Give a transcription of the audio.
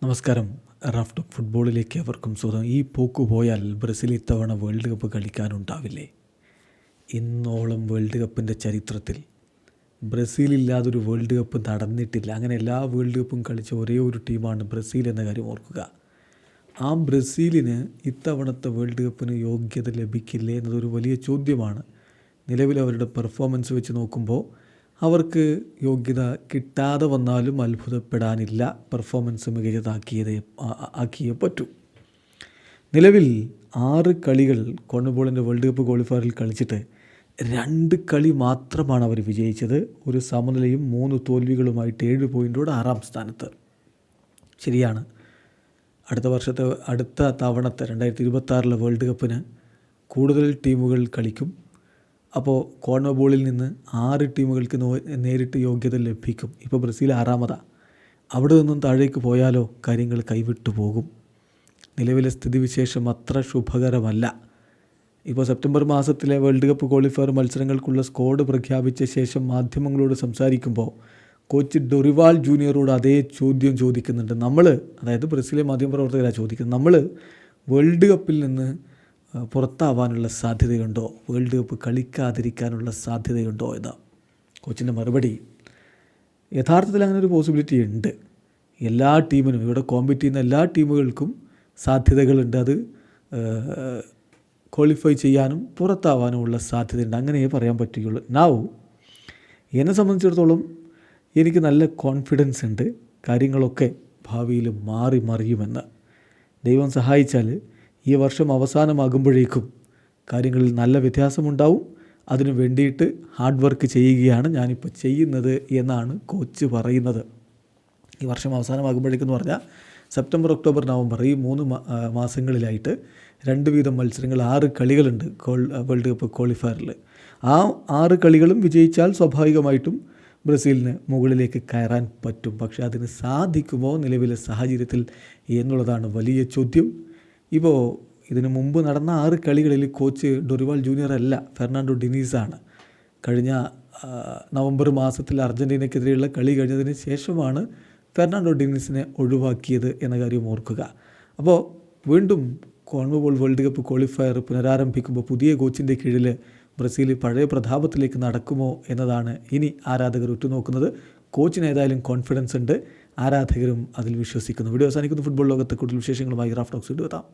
നമസ്കാരം. Raf talk ഫുട്ബോളിലേക്ക് അവർക്കും സ്വാഗതം. ഈ പോക്ക് പോയാൽ ബ്രസീൽ ഇത്തവണ വേൾഡ് കപ്പ് കളിക്കാനുണ്ടാവില്ലേ? ഇന്നോളം വേൾഡ് കപ്പിൻ്റെ ചരിത്രത്തിൽ ബ്രസീലില്ലാതൊരു വേൾഡ് കപ്പ് നടന്നിട്ടില്ല. അങ്ങനെ എല്ലാ വേൾഡ് കപ്പും കളിച്ച ഒരേ ഒരു ടീമാണ് ബ്രസീൽ എന്ന കാര്യം ഓർക്കുക. ആ ബ്രസീലിന് ഇത്തവണത്തെ വേൾഡ് കപ്പിന് യോഗ്യത ലഭിക്കില്ലേ എന്നതൊരു വലിയ ചോദ്യമാണ്. നിലവിൽ അവരുടെ പെർഫോമൻസ് വെച്ച് നോക്കുമ്പോൾ അവർക്ക് യോഗ്യത കിട്ടാതെ വന്നാലും അത്ഭുതപ്പെടാനില്ല. പെർഫോമൻസ് ആക്കിയേ പറ്റൂ. നിലവിൽ 6 കളികൾ കോൺമബോളിൻ്റെ വേൾഡ് കപ്പ് ക്വാളിഫയറിൽ കളിച്ചിട്ട് 2 കളി മാത്രമാണ് അവർ വിജയിച്ചത്. ഒരു സമനിലയും 3 തോൽവികളുമായിട്ട് 7 പോയിൻ്റോടെ 6ാം സ്ഥാനത്ത്. ശരിയാണ്, അടുത്ത തവണത്തെ 2026 വേൾഡ് കപ്പിന് കൂടുതൽ ടീമുകൾ കളിക്കും. അപ്പോൾ കോൺമബോളിൽ നിന്ന് 6 ടീമുകൾക്ക് നേരിട്ട് യോഗ്യത ലഭിക്കും. ഇപ്പോൾ ബ്രസീൽ 6ാമതാണ്. അവിടെ നിന്നും താഴേക്ക് പോയാലോ കാര്യങ്ങൾ കൈവിട്ടു പോകും. നിലവിലെ സ്ഥിതിവിശേഷം അത്ര ശുഭകരമല്ല. ഇപ്പോൾ സെപ്റ്റംബർ മാസത്തിലെ വേൾഡ് കപ്പ് ക്വാളിഫയർ മത്സരങ്ങൾക്കുള്ള സ്ക്വാഡ് പ്രഖ്യാപിച്ച ശേഷം മാധ്യമങ്ങളോട് സംസാരിക്കുമ്പോൾ കോച്ച് ഡൊറിവാൾ ജൂനിയറോട് അതേ ചോദ്യം ചോദിക്കുന്നുണ്ട്. അതായത് ബ്രസീലിലെ മാധ്യമപ്രവർത്തകരാണ് ചോദിക്കുന്നത്, നമ്മൾ വേൾഡ് കപ്പിൽ നിന്ന് പുറത്താവാനുള്ള സാധ്യതയുണ്ടോ, വേൾഡ് കപ്പ് കളിക്കാതിരിക്കാനുള്ള സാധ്യതയുണ്ടോ എന്ന്. കോച്ചിൻ്റെ മറുപടി, യഥാർത്ഥത്തിൽ അങ്ങനെ ഒരു പോസിബിലിറ്റി ഉണ്ട്. എല്ലാ ടീമിനും, ഇവിടെ കോമ്പീറ്റ് ചെയ്യുന്ന എല്ലാ ടീമുകൾക്കും സാധ്യതകളുണ്ട്. അത് ക്വാളിഫൈ ചെയ്യാനും പുറത്താവാനുമുള്ള സാധ്യതയുണ്ട്. അങ്ങനെയേ പറയാൻ പറ്റുകയുള്ളൂ. എന്നെ സംബന്ധിച്ചിടത്തോളം എനിക്ക് നല്ല കോൺഫിഡൻസ് ഉണ്ട്. കാര്യങ്ങളൊക്കെ ഭാവിയിൽ മറിയുമെന്ന്. ദൈവം സഹായിച്ചാൽ ഈ വർഷം അവസാനമാകുമ്പോഴേക്കും കാര്യങ്ങളിൽ നല്ല വ്യത്യാസമുണ്ടാവും. അതിനു വേണ്ടിയിട്ട് ഹാർഡ് വർക്ക് ചെയ്യുകയാണ് ഞാനിപ്പോൾ ചെയ്യുന്നത് എന്നാണ് കോച്ച് പറയുന്നത്. ഈ വർഷം അവസാനമാകുമ്പോഴേക്കെന്ന് പറഞ്ഞാൽ സെപ്റ്റംബർ, ഒക്ടോബർ, നവംബർ ഈ 3 മാസങ്ങളിലായിട്ട് 2 വീതം മത്സരങ്ങൾ, 6 കളികളുണ്ട് വേൾഡ് കപ്പ് ക്വാളിഫയറിൽ. ആ 6 കളികളും വിജയിച്ചാൽ സ്വാഭാവികമായിട്ടും ബ്രസീലിന് മുകളിലേക്ക് കയറാൻ പറ്റും. പക്ഷേ അതിന് സാധിക്കുമോ നിലവിലെ സാഹചര്യത്തിൽ എന്നുള്ളതാണ് വലിയ ചോദ്യം. ഇപ്പോൾ ഇതിനു മുമ്പ് നടന്ന 6 കളികളിൽ കോച്ച് ഡൊറിവാൾ ജൂനിയർ അല്ല, ഫെർണാണ്ടോ ഡിനീസാണ്. കഴിഞ്ഞ നവംബർ മാസത്തിൽ അർജൻറ്റീനയ്ക്കെതിരെയുള്ള കളി കഴിഞ്ഞതിന് ശേഷമാണ് ഫെർണാണ്ടോ ഡിനീസിനെ ഒഴിവാക്കിയത് എന്ന കാര്യം ഓർക്കുക. അപ്പോൾ വീണ്ടും കോൺമബോൾ വേൾഡ് കപ്പ് ക്വാളിഫയർ പുനരാരംഭിക്കുമ്പോൾ പുതിയ കോച്ചിൻ്റെ കീഴിൽ ബ്രസീൽ പഴയ പ്രതാപത്തിലേക്ക് നടക്കുമോ എന്നതാണ് ഇനി ആരാധകർ ഉറ്റുനോക്കുന്നത്. കോച്ചിന് ഏതായാലും കോൺഫിഡൻസ് ഉണ്ട്, ആരാധകരും അതിൽ വിശ്വസിക്കുന്നു. വീഡിയോ അവസാനിക്കുന്ന ഫുട്ബോൾ ലോകത്തെ കൂടുതൽ വിശേഷങ്ങളുമായി റാഫ് ടോക്സ് എത്താം.